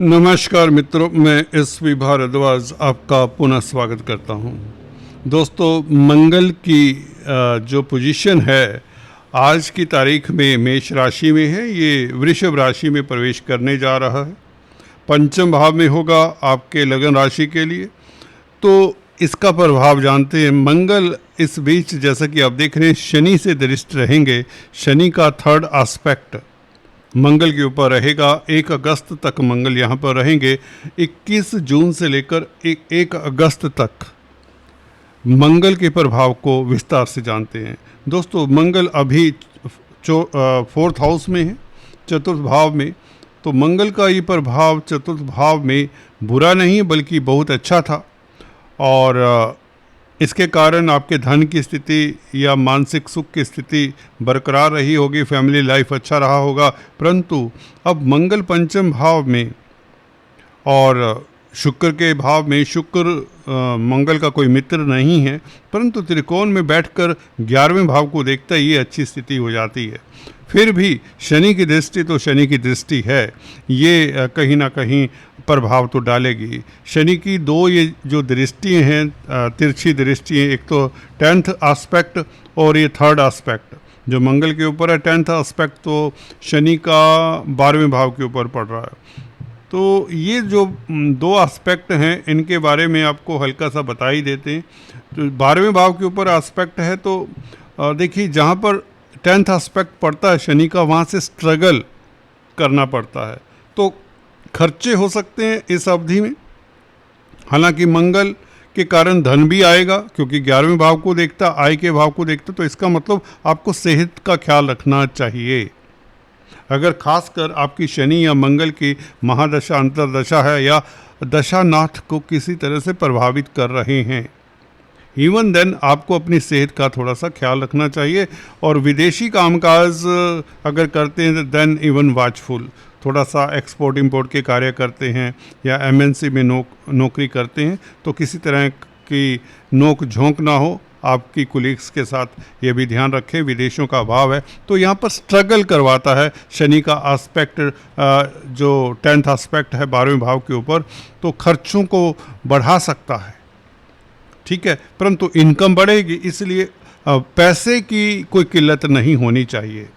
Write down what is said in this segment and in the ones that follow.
नमस्कार मित्रों, मैं एसवी भारद्वाज आपका पुनः स्वागत करता हूं। दोस्तों, मंगल की जो पोजीशन है आज की तारीख में मेष राशि में है। ये वृषभ राशि में प्रवेश करने जा रहा है। पंचम भाव में होगा आपके लगन राशि के लिए। तो इसका प्रभाव जानते हैं। मंगल इस बीच, जैसा कि आप देख रहे हैं, शनि से दृष्ट रहेंगे। शनि का थर्ड एस्पेक्ट मंगल के ऊपर रहेगा। 1 अगस्त तक मंगल यहाँ पर रहेंगे। 21 जून से लेकर 1 अगस्त तक मंगल के प्रभाव को विस्तार से जानते हैं। दोस्तों, मंगल अभी 4th हाउस में है, चतुर्थ भाव में। तो मंगल का ये प्रभाव चतुर्थ भाव में बुरा नहीं बल्कि बहुत अच्छा था, और इसके कारण आपके धन की स्थिति या मानसिक सुख की स्थिति बरकरार रही होगी, फैमिली लाइफ अच्छा रहा होगा। परंतु अब मंगल पंचम भाव में और शुक्र के भाव में, शुक्र मंगल का कोई मित्र नहीं है, परंतु त्रिकोण में बैठकर 11वें भाव को देखता है, ये अच्छी स्थिति हो जाती है। फिर भी शनि की दृष्टि तो शनि की दृष्टि है, ये कहीं ना कहीं प्रभाव तो डालेगी। शनि की दो ये जो दृष्टि हैं, तिरछी दृष्टि हैं, एक तो 10th एस्पेक्ट और ये 3rd एस्पेक्ट जो मंगल के ऊपर है। 10th एस्पेक्ट तो शनि का 12वें भाव के ऊपर पड़ रहा है। तो ये जो दो एस्पेक्ट हैं, इनके बारे में आपको हल्का सा बता ही देते हैं। तो 12वें भाव के ऊपर एस्पेक्ट है, तो देखिए जहाँ पर 10th एस्पेक्ट पड़ता है शनि का, वहाँ से स्ट्रगल करना पड़ता है। तो खर्चे हो सकते हैं इस अवधि में। हालांकि मंगल के कारण धन भी आएगा, क्योंकि 11वें भाव को देखता, आय के भाव को देखता। तो इसका मतलब आपको सेहत का ख्याल रखना चाहिए। अगर खासकर आपकी शनि या मंगल की महादशा, अंतरदशा है, या दशानाथ को किसी तरह से प्रभावित कर रहे हैं, इवन देन आपको अपनी सेहत का थोड़ा सा ख्याल रखना चाहिए। और विदेशी कामकाज अगर करते हैं देन इवन वॉचफुल, थोड़ा सा एक्सपोर्ट इंपोर्ट के कार्य करते हैं या एमएनसी में नौकरी करते हैं, तो किसी तरह की नोक झोंक ना हो आपकी कुलीग्स के साथ, ये भी ध्यान रखें। विदेशों का अभाव है तो यहाँ पर स्ट्रगल करवाता है शनि का एस्पेक्ट, जो 10th एस्पेक्ट है 12वें भाव के ऊपर, तो खर्चों को बढ़ा सकता है, ठीक है। परंतु इनकम बढ़ेगी, इसलिए पैसे की कोई किल्लत नहीं होनी चाहिए।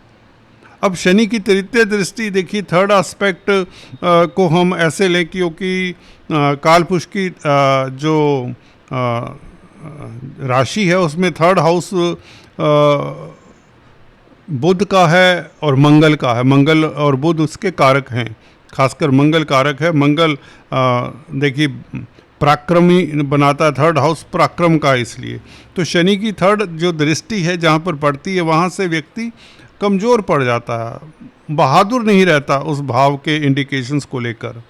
अब शनि की तृतीय दृष्टि देखिए, 3rd एस्पेक्ट को हम ऐसे लें क्योंकि कालपुरुष की जो राशि है उसमें 3rd हाउस बुध का है और मंगल का है। मंगल और बुध उसके कारक हैं, खासकर मंगल कारक है। मंगल देखिए पराक्रमी बनाता है, 3rd हाउस पराक्रम का, इसलिए तो शनि की 3rd जो दृष्टि है जहाँ पर पड़ती है, वहाँ से व्यक्ति कमज़ोर पड़ जाता है, बहादुर नहीं रहता उस भाव के इंडिकेशंस को लेकर।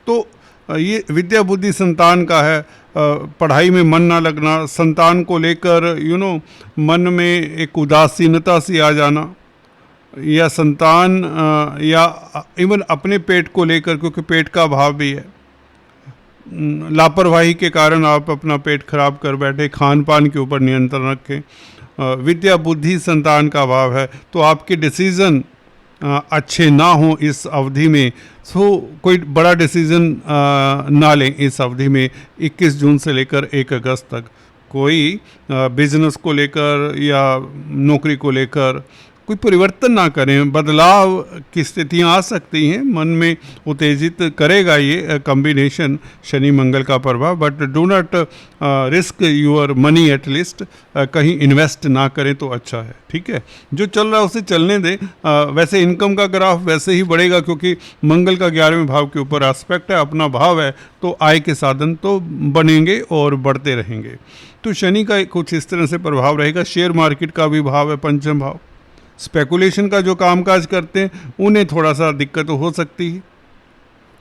तो ये विद्या बुद्धि संतान का है, पढ़ाई में मन ना लगना, संतान को लेकर मन में एक उदासीनता सी आ जाना, या संतान या इवन अपने पेट को लेकर, क्योंकि पेट का भाव भी है, लापरवाही के कारण आप अपना पेट खराब कर बैठे। खान पान के ऊपर नियंत्रण रखें। विद्या बुद्धि संतान का भाव है, तो आपके डिसीज़न अच्छे ना हो इस अवधि में। कोई बड़ा डिसीज़न ना लें इस अवधि में, 21 जून से लेकर 1 अगस्त तक। कोई बिजनेस को लेकर या नौकरी को लेकर कोई परिवर्तन ना करें। बदलाव की स्थितियां आ सकती हैं, मन में उत्तेजित करेगा ये कॉम्बिनेशन शनि मंगल का प्रभाव, but do not risk your money, at least कहीं इन्वेस्ट ना करें तो अच्छा है, ठीक है। जो चल रहा है उसे चलने दें। वैसे इनकम का ग्राफ वैसे ही बढ़ेगा, क्योंकि मंगल का 11वें भाव के ऊपर एस्पेक्ट है, अपना भाव है, तो आय के साधन तो बनेंगे और बढ़ते रहेंगे। तो शनि का कुछ इस तरह से प्रभाव रहेगा। शेयर मार्केट का भी भाव है पंचम भाव। स्पेकुलेशन का जो कामकाज करते हैं उन्हें थोड़ा सा दिक्कत हो सकती है।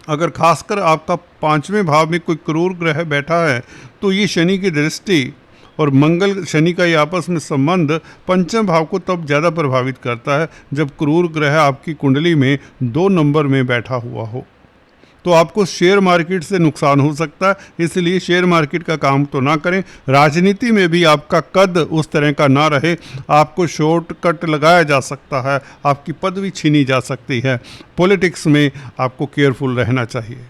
अगर खासकर आपका 5वें भाव में कोई क्रूर ग्रह बैठा है, तो ये शनि की दृष्टि और मंगल शनि का ये आपस में संबंध पंचम भाव को तब ज़्यादा प्रभावित करता है जब क्रूर ग्रह आपकी कुंडली में 2 नंबर में बैठा हुआ हो। तो आपको शेयर मार्केट से नुकसान हो सकता है, इसलिए शेयर मार्केट का काम तो ना करें। राजनीति में भी आपका कद उस तरह का ना रहे, आपको शॉर्टकट लगाया जा सकता है, आपकी पदवी छीनी जा सकती है। पॉलिटिक्स में आपको केयरफुल रहना चाहिए।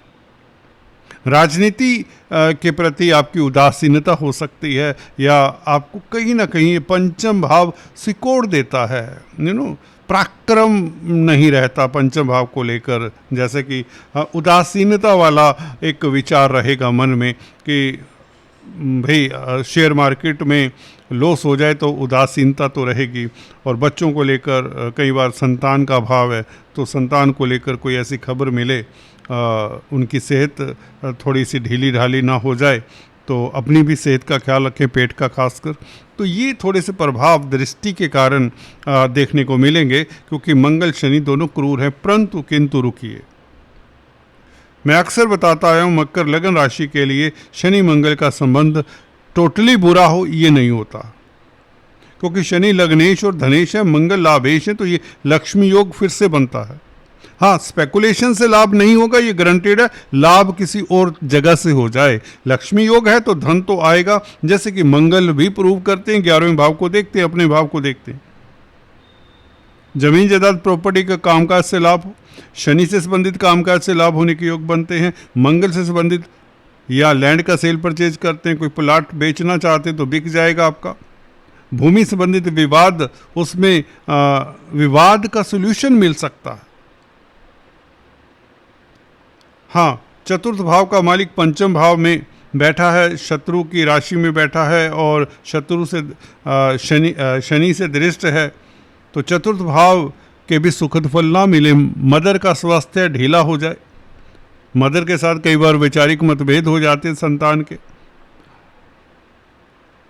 राजनीति के प्रति आपकी उदासीनता हो सकती है, या आपको कहीं ना कहीं पंचम भाव सिकोड़ देता है। पराक्रम नहीं रहता पंचम भाव को लेकर, जैसे कि उदासीनता वाला एक विचार रहेगा मन में कि भाई शेयर मार्केट में लॉस हो जाए तो उदासीनता तो रहेगी। और बच्चों को लेकर कई बार संतान का भाव है, तो संतान को लेकर कोई ऐसी खबर मिले, उनकी सेहत थोड़ी सी ढीली ढाली ना हो जाए, तो अपनी भी सेहत का ख्याल रखें, पेट का खासकर। तो ये थोड़े से प्रभाव दृष्टि के कारण देखने को मिलेंगे, क्योंकि मंगल शनि दोनों क्रूर हैं। परंतु किंतु रुकिए, मैं अक्सर बताता आया हूँ मकर लगन राशि के लिए शनि मंगल का संबंध टोटली बुरा हो ये नहीं होता, क्योंकि शनि लग्नेश और धनेश है, मंगल लाभेश है, तो ये लक्ष्मी योग फिर से बनता है। हाँ, स्पेकुलेशन से लाभ नहीं होगा, ये गारंटेड है। लाभ किसी और जगह से हो जाए, लक्ष्मी योग है तो धन तो आएगा, जैसे कि मंगल भी प्रूव करते हैं। 11वें भाव को देखते हैं, अपने भाव को देखते हैं। जमीन जायदाद प्रॉपर्टी का कामकाज से लाभ हो, शनि से संबंधित कामकाज से लाभ होने के योग बनते हैं। मंगल से संबंधित या लैंड का सेल परचेज करते हैं, कोई प्लाट बेचना चाहते हैं तो बिक जाएगा आपका। भूमि संबंधित विवाद, उसमें विवाद का सॉल्यूशन मिल सकता है। हाँ, चतुर्थ भाव का मालिक पंचम भाव में बैठा है, शत्रु की राशि में बैठा है, और शत्रु से शनि से दृष्ट है, तो चतुर्थ भाव के भी सुखद फल ना मिले। मदर का स्वास्थ्य ढीला हो जाए, मदर के साथ कई बार वैचारिक मतभेद हो जाते हैं संतान के।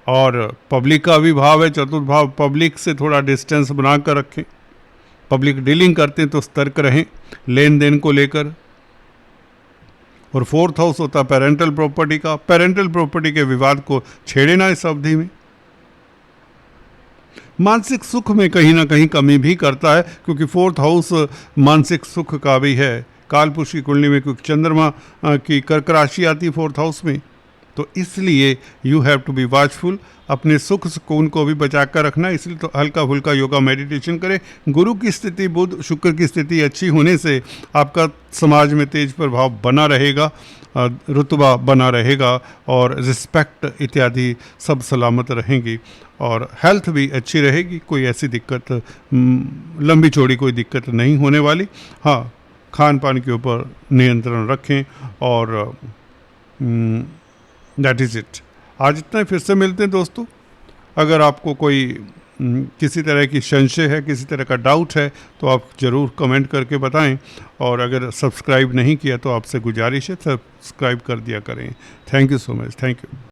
और पब्लिक का भी भाव है चतुर्थ भाव, पब्लिक से थोड़ा डिस्टेंस बनाकर रखें। पब्लिक डीलिंग करते हैं तो सतर्क रहें लेन देन को लेकर। और फोर्थ हाउस होता है पेरेंटल प्रॉपर्टी का, पेरेंटल प्रॉपर्टी के विवाद को छेड़े ना इस अवधि में। मानसिक सुख में कहीं ना कहीं कमी भी करता है, क्योंकि फोर्थ हाउस मानसिक सुख का भी है। कालपुरुष की कुंडली में क्योंकि चंद्रमा की कर्क राशि आती है फोर्थ हाउस में, तो इसलिए you have to be watchful. अपने सुख सुकून को भी बचा कर रखना, इसलिए तो हल्का फुल्का योगा मेडिटेशन करें। गुरु की स्थिति, बुध शुक्र की स्थिति अच्छी होने से आपका समाज में तेज प्रभाव बना रहेगा, रुतबा बना रहेगा, और रिस्पेक्ट इत्यादि सब सलामत रहेंगी, और हेल्थ भी अच्छी रहेगी। कोई ऐसी दिक्कत लंबी चौड़ी कोई दिक्कत नहीं होने वाली। हाँ, खान पान के ऊपर नियंत्रण रखें, और दैट इज़ इट। आज इतना ही, फिर से मिलते हैं दोस्तों। अगर आपको कोई किसी तरह की संशय है, किसी तरह का डाउट है, तो आप ज़रूर कमेंट करके बताएं। और अगर सब्सक्राइब नहीं किया तो आपसे गुजारिश है सब्सक्राइब कर दिया करें। Thank you so much, thank you.